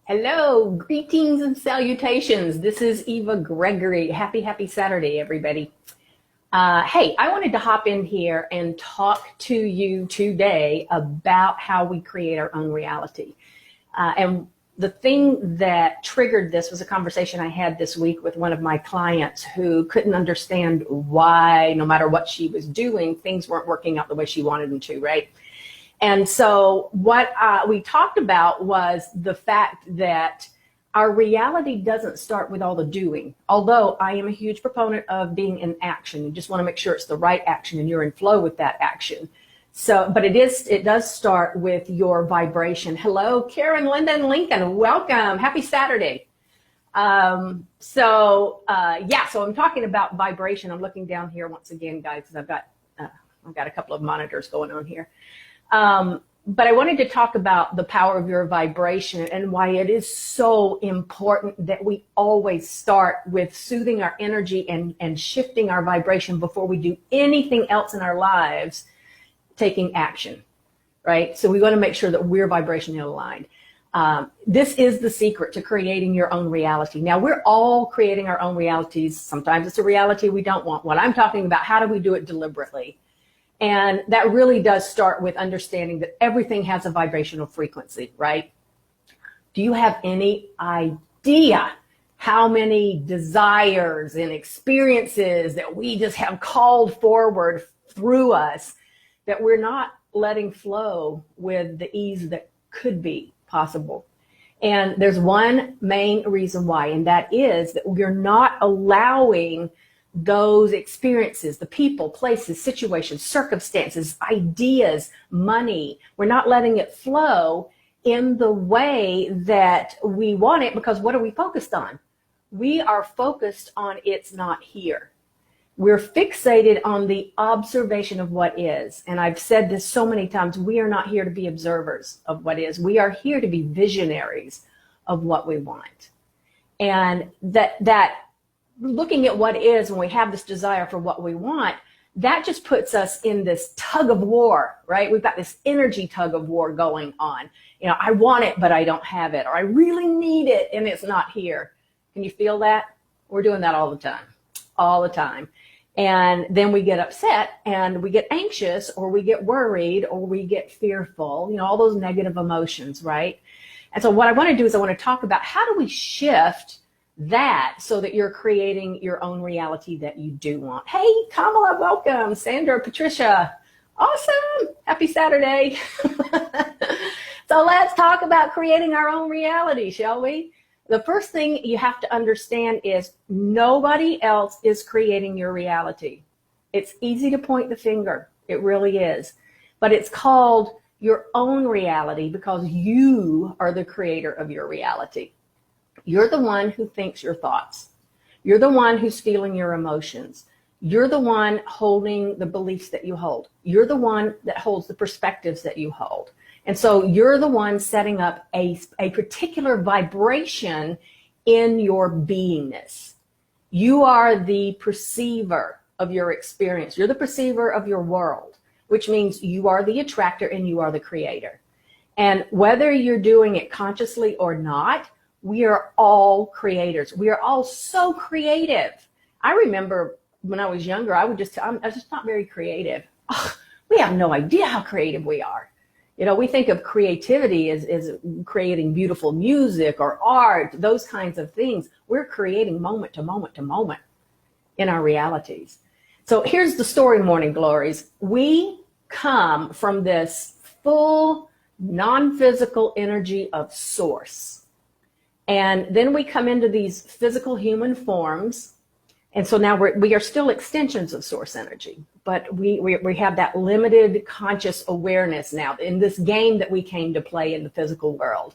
Hello, greetings and salutations. This is Eva Gregory. Happy Saturday, everybody. Hey, I wanted to hop in here and talk to you today about how we create our own reality. And the thing that triggered this was a conversation I had this week with one of my clients who couldn't understand why, no matter what she was doing, things weren't working out the way she wanted them to, right? And so what we talked about was the fact that our reality doesn't start with all the doing. Although I am a huge proponent of being in action. You just want to make sure it's the right action and you're in flow with that action. So, but it does start with your vibration. Hello, Karen, Linda, and Lincoln. Welcome. Happy Saturday. So I'm talking about vibration. I'm looking down here once again, guys, because I've got a couple of monitors going on here. But I wanted to talk about the power of your vibration and why it is so important that we always start with soothing our energy and shifting our vibration before we do anything else in our lives, taking action, right? So we want to make sure that we're vibrationally aligned. This is the secret to creating your own reality. Now, we're all creating our own realities. Sometimes it's a reality we don't want. What I'm talking about, how do we do it deliberately? And that really does start with understanding that everything has a vibrational frequency, right? Do you have any idea how many desires and experiences that we just have called forward through us that we're not letting flow with the ease that could be possible? And there's one main reason why, and that is that we're not allowing those experiences, the people, places, situations, circumstances, ideas, money. We're not letting it flow in the way that we want it, because what are we focused on? We are focused on it's not here. We're fixated on the observation of what is. And I've said this so many times, we are not here to be observers of what is. We are here to be visionaries of what we want. And that looking at what is, when we have this desire for what we want, that just puts us in this tug of war, right? We've got this energy tug of war going on. You know, I want it, but I don't have it, or I really need it and it's not here. Can you feel that? We're doing that all the time. And then we get upset and we get anxious, or we get worried, or we get fearful, you know, all those negative emotions, right? And so what I want to do is I want to talk about how do we shift that so that you're creating your own reality that you do want. Hey, Kamala, welcome. Sandra, Patricia, awesome. Happy Saturday. So let's talk about creating our own reality, shall we? The first thing you have to understand is nobody else is creating your reality. It's easy to point the finger. It really is. But it's called your own reality because you are the creator of your reality. You're the one who thinks your thoughts. You're the one who's feeling your emotions. You're the one holding the beliefs that you hold. You're the one that holds the perspectives that you hold. And so you're the one setting up a particular vibration in your beingness. You are the perceiver of your experience. You're the perceiver of your world, which means you are the attractor and you are the creator. And whether you're doing it consciously or not, we are all creators. We are all so creative. I remember when I was younger, I was just not very creative. Oh, we have no idea how creative we are. You know, we think of creativity as creating beautiful music or art, those kinds of things. We're creating moment to moment to moment in our realities. So here's the story, Morning Glories. We come from this full non-physical energy of source. And then we come into these physical human forms. And so now we are still extensions of source energy, but we have that limited conscious awareness now in this game that we came to play in the physical world.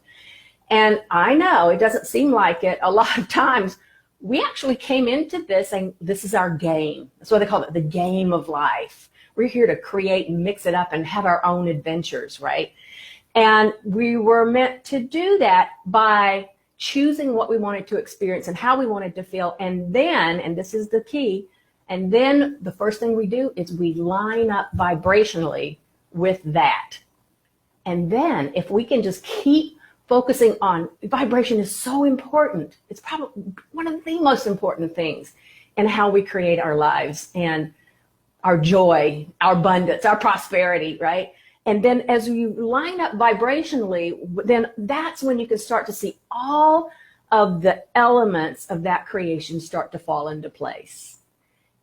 And I know it doesn't seem like it a lot of times. We actually came into this and this is our game. That's why they call it the game of life. We're here to create and mix it up and have our own adventures, right? And we were meant to do that by choosing what we wanted to experience and how we wanted to feel. And then, and this is the key, and then the first thing we do is we line up vibrationally with that. And then if we can just keep focusing on vibration is so important. It's probably one of the most important things in how we create our lives and our joy, our abundance, our prosperity, right? And then as you line up vibrationally, then that's when you can start to see all of the elements of that creation start to fall into place.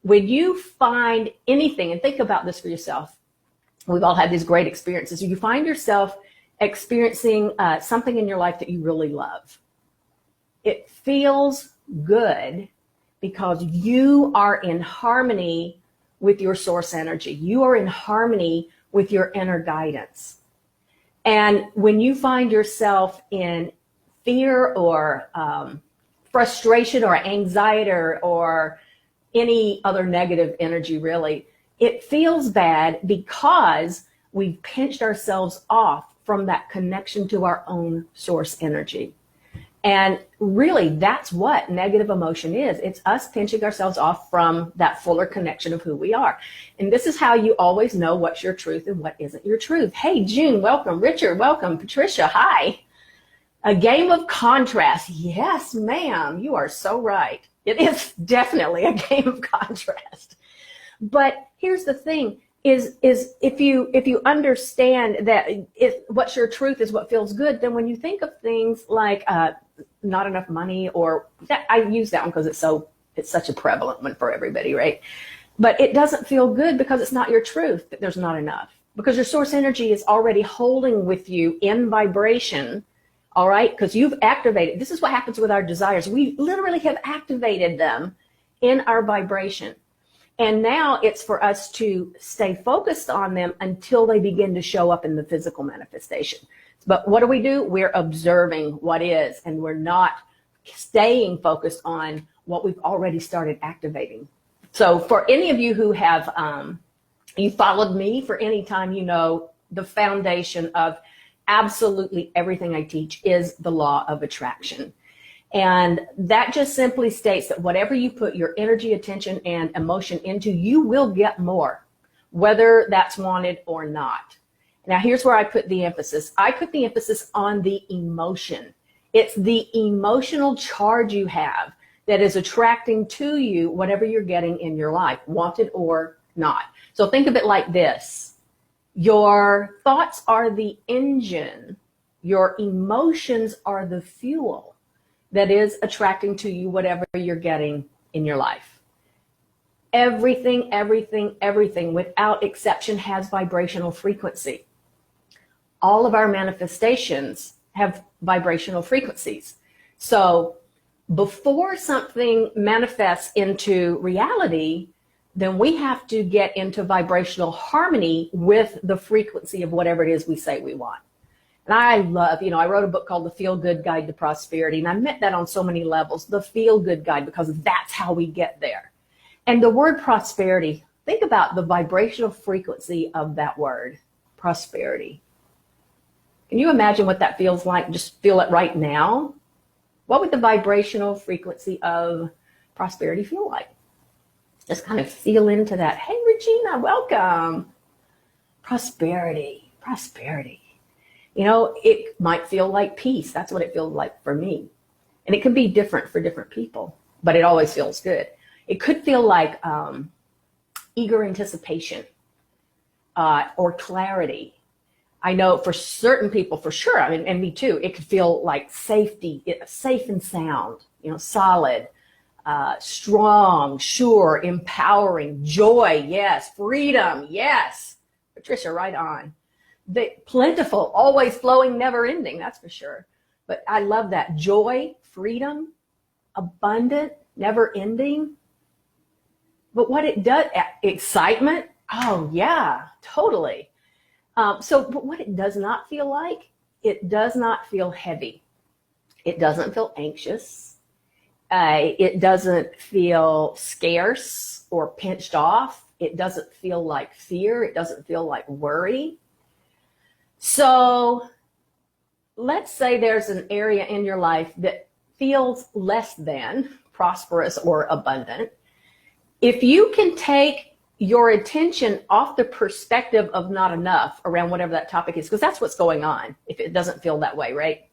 When you find anything, and think about this for yourself, we've all had these great experiences. You find yourself experiencing something in your life that you really love. It feels good because you are in harmony with your source energy. You are in harmony with your inner guidance. And when you find yourself in fear or frustration or anxiety or any other negative energy, really, it feels bad because we've pinched ourselves off from that connection to our own source energy. And really, that's what negative emotion is. It's us pinching ourselves off from that fuller connection of who we are. And this is how you always know what's your truth and what isn't your truth. Hey, June, welcome. Richard, welcome. Patricia, hi. A game of contrast. Yes, ma'am. You are so right. It is definitely a game of contrast. But here's the thing. Is if you understand that what's your truth is what feels good, then when you think of things like not enough money, or that, I use that one because it's such a prevalent one for everybody, right? But it doesn't feel good because it's not your truth that there's not enough, because your source energy is already holding with you in vibration, all right? Because you've activated. This is what happens with our desires. We literally have activated them in our vibration. And now it's for us to stay focused on them until they begin to show up in the physical manifestation. But what do? We're observing what is, and we're not staying focused on what we've already started activating. So for any of you who have, you followed me for any time, you know the foundation of absolutely everything I teach is the law of attraction. And that just simply states that whatever you put your energy, attention, and emotion into, you will get more, whether that's wanted or not. Now, here's where I put the emphasis. I put the emphasis on the emotion. It's the emotional charge you have that is attracting to you whatever you're getting in your life, wanted or not. So think of it like this. Your thoughts are the engine. Your emotions are the fuel that is attracting to you whatever you're getting in your life. Everything without exception has vibrational frequency. All of our manifestations have vibrational frequencies. So before something manifests into reality, then we have to get into vibrational harmony with the frequency of whatever it is we say we want. And I love, I wrote a book called The Feel Good Guide to Prosperity, and I meant that on so many levels, the feel good guide, because that's how we get there. And the word prosperity, think about the vibrational frequency of that word, prosperity. Can you imagine what that feels like? Just feel it right now. What would the vibrational frequency of prosperity feel like? Just kind of feel into that. Hey, Regina, welcome. Prosperity. It might feel like peace. That's what it feels like for me. And it can be different for different people, but it always feels good. It could feel like eager anticipation or clarity. I know for certain people, for sure, and me too, it could feel like safety, safe and sound, solid, strong, sure, empowering, joy, yes, freedom, yes. Patricia, right on. Plentiful, always flowing, never ending, that's for sure. But I love that. Joy, freedom, abundant, never ending. But what it does, excitement, oh yeah, totally. But what it does not feel like, it does not feel heavy. It doesn't feel anxious. It doesn't feel scarce or pinched off. It doesn't feel like fear. It doesn't feel like worry. So let's say there's an area in your life that feels less than prosperous or abundant. If you can take your attention off the perspective of not enough around whatever that topic is, because that's what's going on if it doesn't feel that way, right?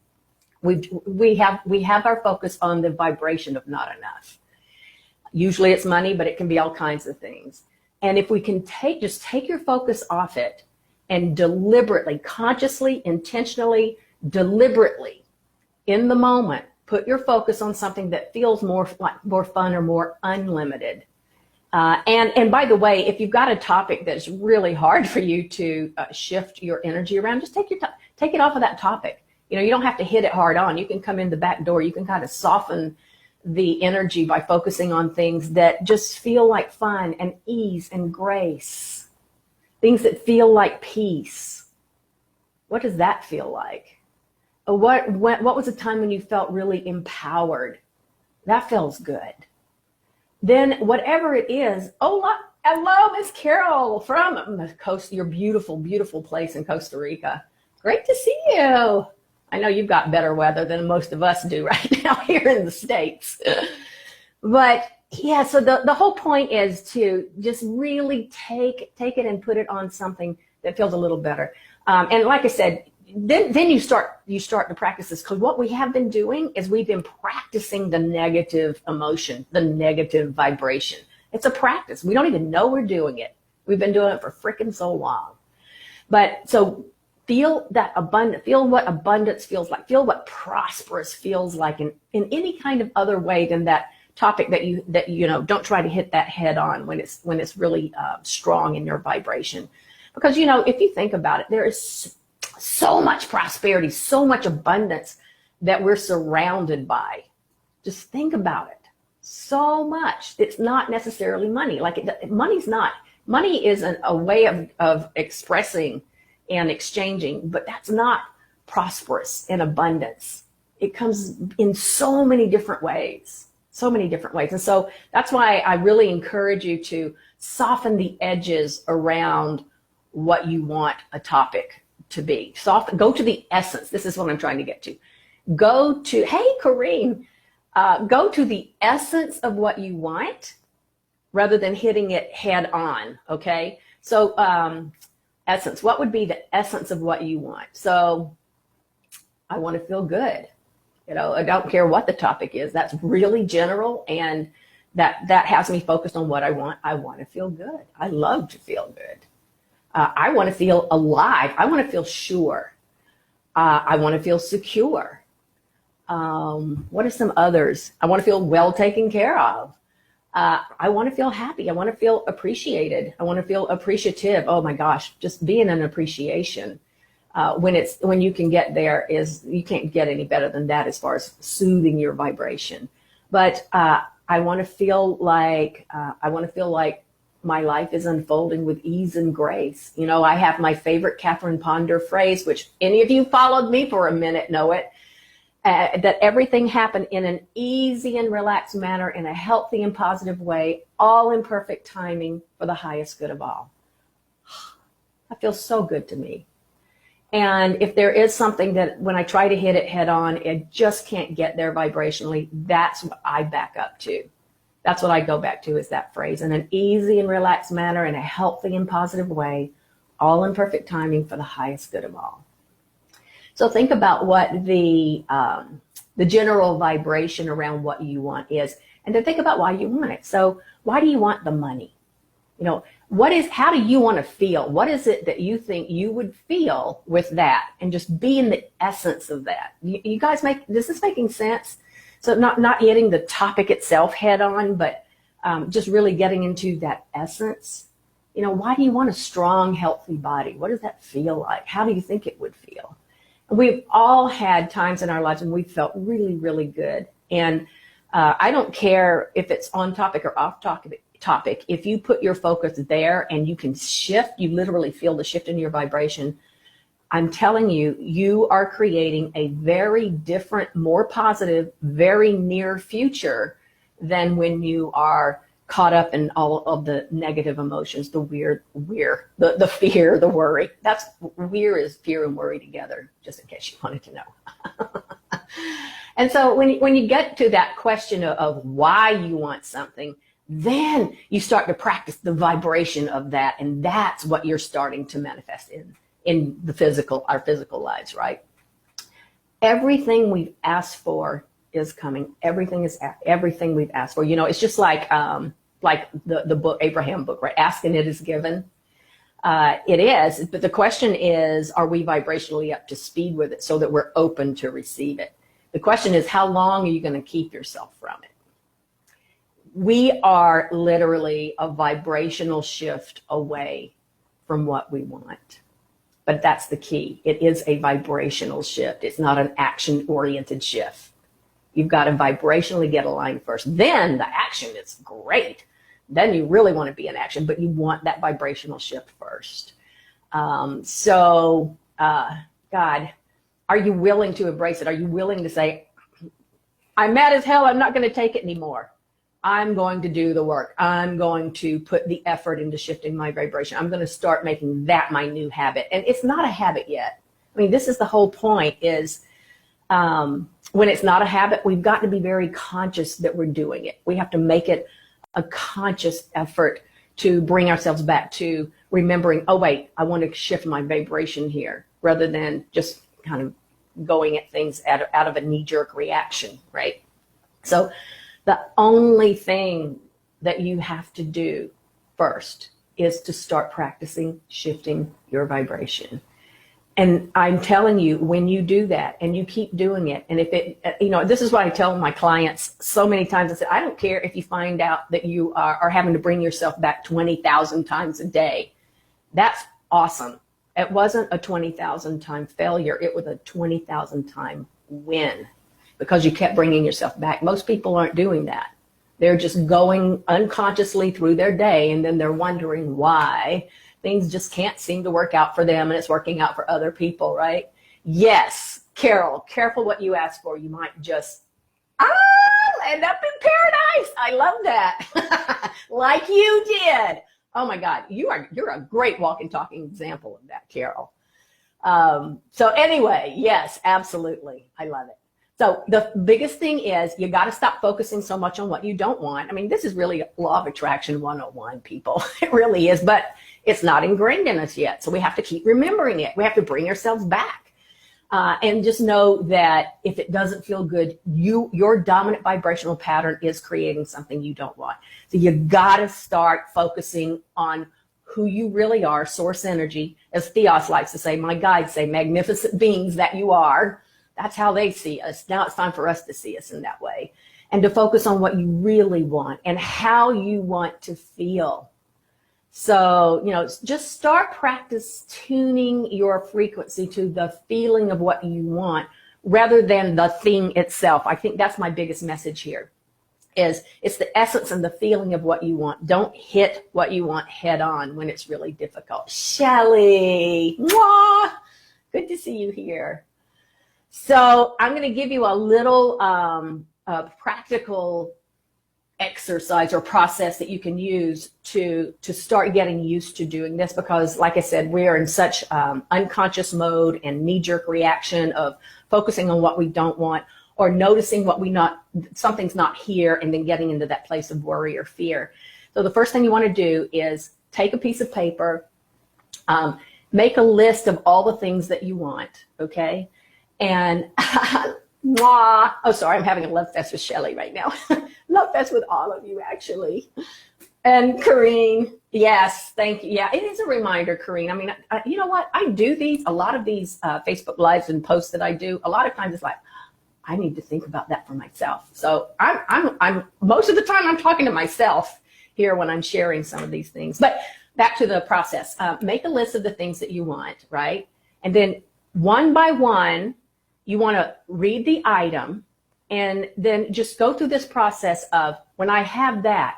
We have our focus on the vibration of not enough. Usually it's money, but it can be all kinds of things. And if we can just take your focus off it and deliberately, consciously, intentionally, deliberately, in the moment, put your focus on something that feels more fun or more unlimited. And by the way, if you've got a topic that's really hard for you to shift your energy around, just take it off of that topic. You don't have to hit it hard on. You can come in the back door. You can kind of soften the energy by focusing on things that just feel like fun and ease and grace. Things that feel like peace. What does that feel like? What was a time when you felt really empowered? That feels good. Then whatever it is, hello, Miss Carol from the coast, your beautiful, beautiful place in Costa Rica. Great to see you. I know you've got better weather than most of us do right now here in the States. But yeah, so the whole point is to just really take it and put it on something that feels a little better. And like I said, then you start to practice this, because what we have been doing is we've been practicing the negative emotion, the negative vibration. It's a practice. We don't even know we're doing it. We've been doing it for freaking so long. But so feel that abundance, feel what abundance feels like, feel what prosperous feels like in any kind of other way than that topic that you don't try to hit that head on when it's really strong in your vibration. Because if you think about it, there is so much prosperity, so much abundance that we're surrounded by. Just think about it. So much. It's not necessarily money. Money is a way of expressing and exchanging, but that's not prosperous and abundance. It comes in so many different ways. And so that's why I really encourage you to soften the edges around what you want a topic to be. Go to the essence. This is what I'm trying to get to. Hey, Kareem, go to the essence of what you want rather than hitting it head on, okay? So essence, what would be the essence of what you want? So I want to feel good. I don't care what the topic is. That's really general, and that has me focused on what I want. I want to feel good. I love to feel good. I want to feel alive. I want to feel sure. I want to feel secure. What are some others? I want to feel well taken care of. I want to feel happy. I want to feel appreciated. I want to feel appreciative. Oh my gosh, just being an appreciation. When you can get there, you can't get any better than that as far as soothing your vibration. But I want to feel like my life is unfolding with ease and grace. I have my favorite Catherine Ponder phrase, which any of you followed me for a minute know it, that everything happened in an easy and relaxed manner, in a healthy and positive way, all in perfect timing for the highest good of all. That feels so good to me. And if there is something that when I try to hit it head on, it just can't get there vibrationally, that's what I back up to. That's what I go back to, is that phrase, in an easy and relaxed manner, in a healthy and positive way, all in perfect timing for the highest good of all. So think about what the general vibration around what you want is, and then think about why you want it. So why do you want the money? How do you want to feel? What is it that you think you would feel with that? And just be in the essence of that. You guys is this making sense? So not hitting the topic itself head on, but just really getting into that essence. Why do you want a strong, healthy body? What does that feel like? How do you think it would feel? And we've all had times in our lives when we felt really, really good. And I don't care if it's on topic or off topic. If you put your focus there and you can shift, you literally feel the shift in your vibration. I'm telling you, you are creating a very different, more positive, very near future than when you are caught up in all of the negative emotions, the the fear, the worry. Weir is fear and worry together, just in case you wanted to know. And so when you get to that question of why you want something, then you start to practice the vibration of that, and that's what you're starting to manifest in our physical lives, right? everything we've asked for is coming. Everything we've asked for. You know, it's just like the book, Abraham book, right? Ask and it is given. It is, but the question is, are we vibrationally up to speed with it so that we're open to receive it? The question is, how long are you going to keep yourself from it? We are literally a vibrational shift away from what we want. But that's the key. It is a vibrational shift. It's not an action-oriented shift. You've got to vibrationally get aligned first. Then the action is great. Then you really want to be in action, but you want that vibrational shift first. God, are you willing to embrace it? Are you willing to say, I'm mad as hell, I'm not going to take it anymore. I'm going to do the work. I'm going to put the effort into shifting my vibration. I'm going to start making that my new habit. And it's not a habit yet. I mean, this is the whole point is when it's not a habit, we've got to be very conscious that we're doing it. We have to make it a conscious effort to bring ourselves back to remembering, oh, wait, I want to shift my vibration here rather than just kind of going at things out of a knee-jerk reaction, right? So the only thing that you have to do first is to start practicing shifting your vibration. And I'm telling you, when you do that and you keep doing it, and if it, you know, this is what I tell my clients so many times. I said, I don't care if you find out that you are having to bring yourself back 20,000 times a day. That's awesome. It wasn't a 20,000 time failure. It was a 20,000 time win because you kept bringing yourself back. Most people aren't doing that. They're just going unconsciously through their day, and then they're wondering why things just can't seem to work out for them and it's working out for other people, right? Yes, Carol, careful what you ask for. You might just, end up in paradise. I love that. Like you did. Oh my God, you're a great walking, talking example of that, Carol. So anyway, yes, absolutely. I love it. So the biggest thing is you got to stop focusing so much on what you don't want. I mean, this is really law of attraction 101, people. It really is, but it's not ingrained in us yet. So we have to keep remembering it. We have to bring ourselves back. And just know that if it doesn't feel good, your dominant vibrational pattern is creating something you don't want. So you got to start focusing on who you really are, source energy. As Theos likes to say, my guides say, magnificent beings that you are. That's how they see us. Now it's time for us to see us in that way. And to focus on what you really want and how you want to feel. So, you know, just start practice tuning your frequency to the feeling of what you want rather than the thing itself. I think that's my biggest message here is it's the essence and the feeling of what you want. Don't hit what you want head on when it's really difficult. Shelley, mwah! Good to see you here. So I'm going to give you a little practical exercise or process that you can use to start getting used to doing this, because like I said, we are in such unconscious mode and knee-jerk reaction of focusing on what we don't want or noticing something's not here and then getting into that place of worry or fear. So the first thing you want to do is take a piece of paper, make a list of all the things that you want, okay? And oh, sorry, I'm having a love fest with Shelley right now. Love fest with all of you, actually. And Corrine, yes, thank you. Yeah, it is a reminder, Corrine. I mean, you know what? I do a lot of these Facebook Lives and posts that I do. A lot of times it's like, I need to think about that for myself. So I'm most of the time I'm talking to myself here when I'm sharing some of these things. But back to the process. Make a list of the things that you want, right? And then one by one, you want to read the item and then just go through this process of when I have that,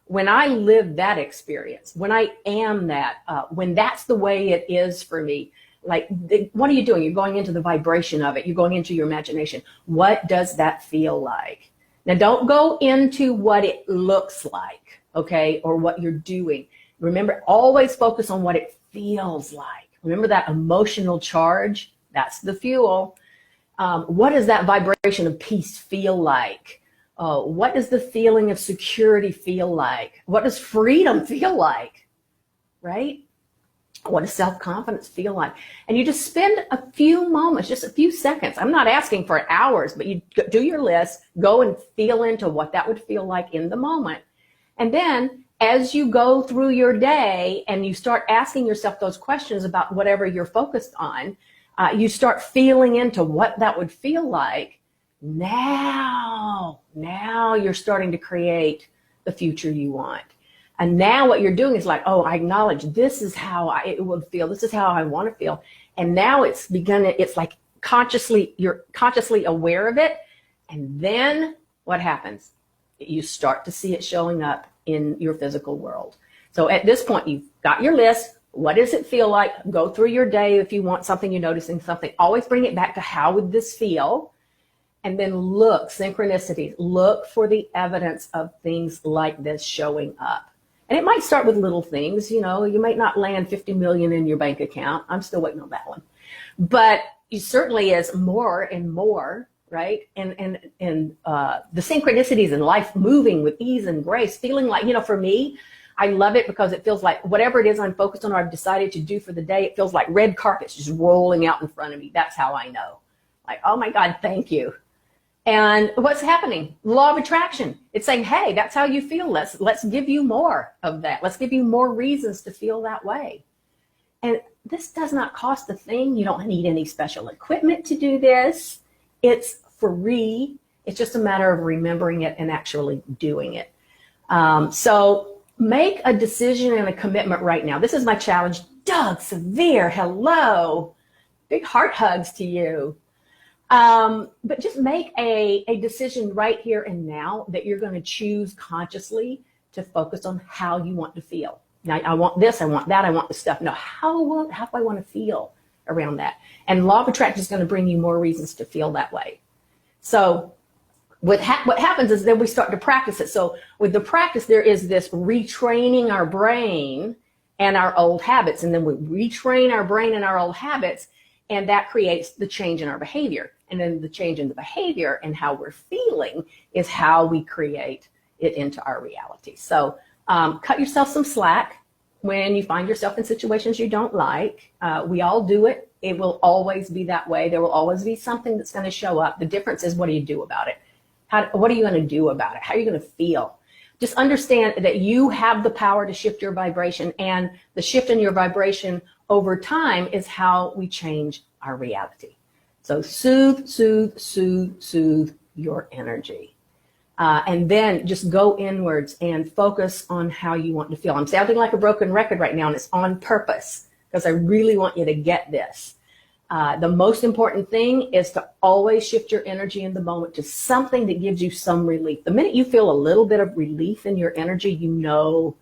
when I live that experience, when I am that, when that's the way it is for me, like, what are you doing? You're going into the vibration of it. You're going into your imagination. What does that feel like? Now, don't go into what it looks like, okay, or what you're doing. Remember, always focus on what it feels like. Remember that emotional charge? That's the fuel. What does that vibration of peace feel like? What does the feeling of security feel like? What does freedom feel like? Right? What does self-confidence feel like? And you just spend a few moments, just a few seconds. I'm not asking for hours, but you do your list, go and feel into what that would feel like in the moment. And then as you go through your day and you start asking yourself those questions about whatever you're focused on, you start feeling into what that would feel like. Now you're starting to create the future you want. And now what you're doing is like, oh, I acknowledge this is how it would feel. This is how I want to feel. And now it's like you're consciously aware of it. And then what happens? You start to see it showing up in your physical world. So at this point, you've got your list. What does it feel like? Go through your day. If you want something, you're noticing something, always bring it back to how would this feel? And then look, synchronicities, look for the evidence of things like this showing up. And it might start with little things, you might not land 50 million in your bank account. I'm still waiting on that one. But it certainly is more and more, right? And the synchronicities in life moving with ease and grace, feeling like, for me, I love it because it feels like whatever it is I'm focused on or I've decided to do for the day, it feels like red carpets just rolling out in front of me. That's how I know. Like, oh my God, thank you. And what's happening? Law of attraction. It's saying, hey, that's how you feel. Let's give you more of that. Let's give you more reasons to feel that way. And this does not cost a thing. You don't need any special equipment to do this. It's free. It's just a matter of remembering it and actually doing it. So make a decision and a commitment right now. This is my challenge. Doug, Severe, hello. Big heart hugs to you. But just make a decision right here and now that you're going to choose consciously to focus on how you want to feel. Now, I want this, I want that, I want this stuff. No, how do I want to feel around that? And law of attraction is going to bring you more reasons to feel that way. So what happens is then we start to practice it. So with the practice, there is this retraining our brain and our old habits. And then we retrain our brain and our old habits, and that creates the change in our behavior. And then the change in the behavior and how we're feeling is how we create it into our reality. So cut yourself some slack when you find yourself in situations you don't like. We all do it. It will always be that way. There will always be something that's going to show up. The difference is, what do you do about it? What are you going to do about it? How are you going to feel? Just understand that you have the power to shift your vibration, and the shift in your vibration over time is how we change our reality. So soothe your energy. And then just go inwards and focus on how you want to feel. I'm sounding like a broken record right now, and it's on purpose because I really want you to get this. The most important thing is to always shift your energy in the moment to something that gives you some relief. The minute you feel a little bit of relief in your energy, you've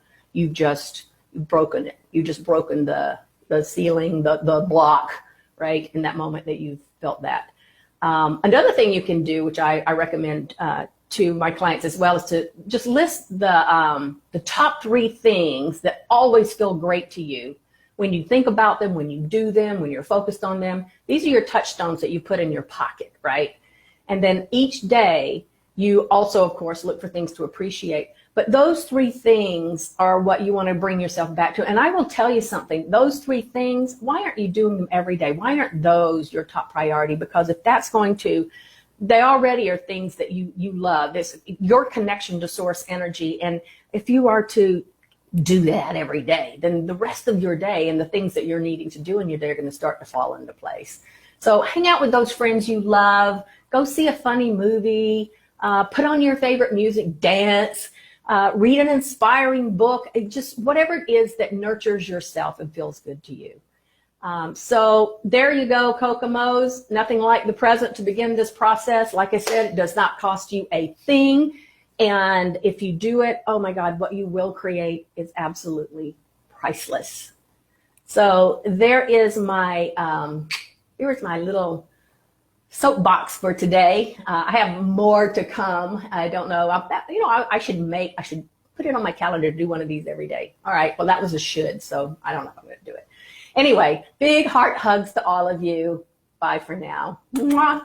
broken it. You've just broken the ceiling, the block, right, in that moment that you've felt that. Another thing you can do, which I recommend to my clients as well, is to just list the top 3 things that always feel great to you when you think about them, when you do them, when you're focused on them. These are your touchstones that you put in your pocket, right? And then each day you also, of course, look for things to appreciate. But those 3 things are what you want to bring yourself back to. And I will tell you something, those 3 things, why aren't you doing them every day? Why aren't those your top priority? Because if that's they already are things that you love. There's your connection to source energy. And if you are to do that every day, then the rest of your day and the things that you're needing to do in your day are going to start to fall into place. So hang out with those friends you love, go see a funny movie, put on your favorite music, dance, read an inspiring book, just whatever it is that nurtures yourself and feels good to you. So there you go, Kokomos. Nothing like the present to begin this process. Like I said, it does not cost you a thing. And if you do it, oh my God, what you will create is absolutely priceless. So there is here's my little soapbox for today. I have more to come. I don't know. I should put it on my calendar to do one of these every day. All right. Well, that was a should, so I don't know if I'm going to do it. Anyway, big heart hugs to all of you. Bye for now. Mwah.